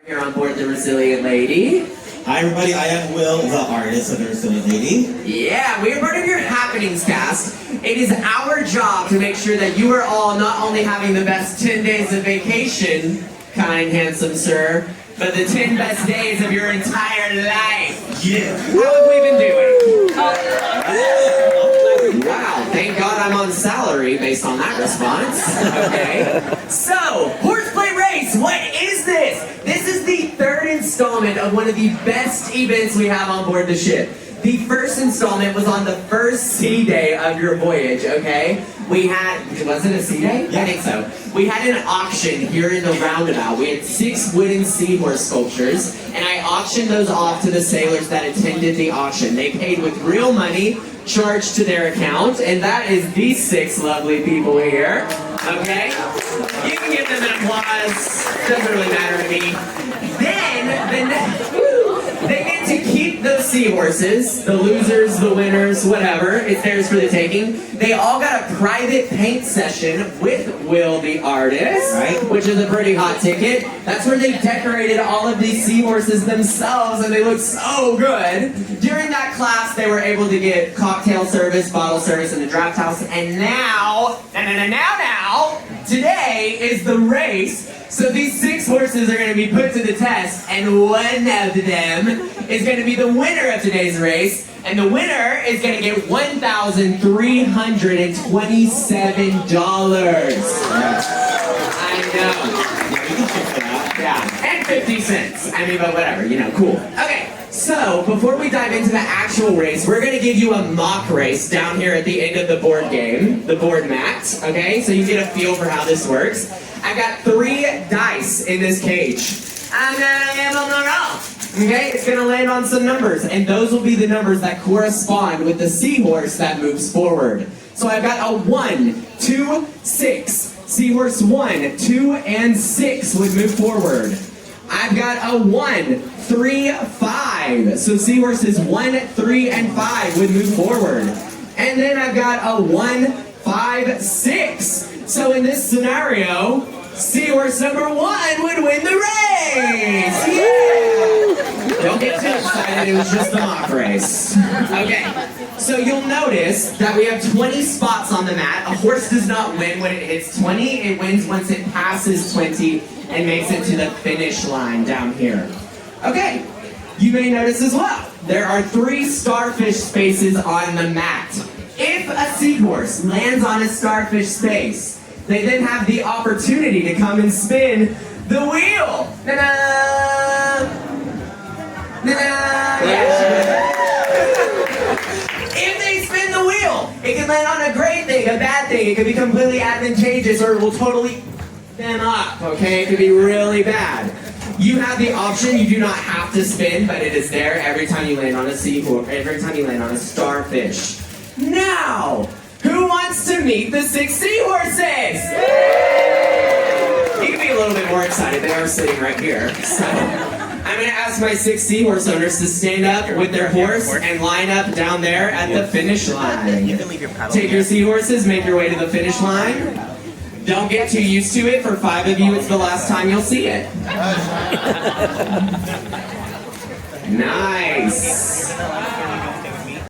Here on board the Resilient Lady. Hi everybody, I am Will, the artist of the Resilient Lady. Yeah, we are part of your Happenings cast. It is our job to make sure that you are all not only having the best 10 days of vacation, kind, handsome sir, but the 10 best days of your entire life. Yeah. How have we been doing? Wow, thank God I'm on salary based on that response. Okay. So, Horseplay Race, what is this? This is the third installment of one of the best events we have on board the ship. The first installment was on the first sea day of your voyage, okay? We had, was it a sea day? Yeah. I think so. We had an auction here in the roundabout. We had 6 wooden seahorse sculptures, and I auctioned those off to the sailors that attended the auction. They paid with real money, charged to their account, and that is these 6 lovely people here, okay? You can give them an applause. Doesn't really matter to me. Then, they get to keep those seahorses, the losers, the winners, whatever. It's theirs for the taking. They all got a private paint session with Will the artist, Right. which is a pretty hot ticket. That's where they decorated all of these seahorses themselves, and they look so good. During that class, they were able to get cocktail service, bottle service in the draft house, and now, today is the race. So these 6 horses are going to be put to the test, and one of them is going to be the winner of today's race, and the winner is going to get $1,327. I know. Yeah, and 50 cents. I mean, but whatever, you know, cool. Okay, so before we dive into the actual race, we're going to give you a mock race down here at the end of the board game, the board mat, okay? So you get a feel for how this works. I've got 3 dice in this cage. I'm gonna give them a roll. Okay, it's gonna land on some numbers, and those will be the numbers that correspond with the seahorse that moves forward. So I've got a 1, 2, 6. Seahorse 1, 2, and 6 would move forward. I've got a 1, 3, 5. So seahorses 1, 3, and 5 would move forward. And then I've got a 1, 5, 6. So in this scenario, seahorse number 1 would win the race! Yeah! Don't get too excited, it was just a mock race. Okay, so you'll notice that we have 20 spots on the mat. A horse does not win when it hits 20, it wins once it passes 20 and makes it to the finish line down here. Okay, you may notice as well, there are 3 starfish spaces on the mat. If a seahorse lands on a starfish space, they then have the opportunity to come and spin the wheel. Na-na! Na-na! Yeah. If they spin the wheel, it can land on a great thing, a bad thing. It could be completely advantageous, or it will totally them up, okay? It could be really bad. You have the option, you do not have to spin, but it is there every time you land on a seahorse, every time you land on a starfish. Now, who wants to meet the 6 seahorses? You can be a little bit more excited. They are sitting right here. So, I'm going to ask my 6 seahorse owners to stand up with their horse and line up down there at the finish line. Take your seahorses, make your way to the finish line. Don't get too used to it. For 5 of you, it's the last time you'll see it. Nice.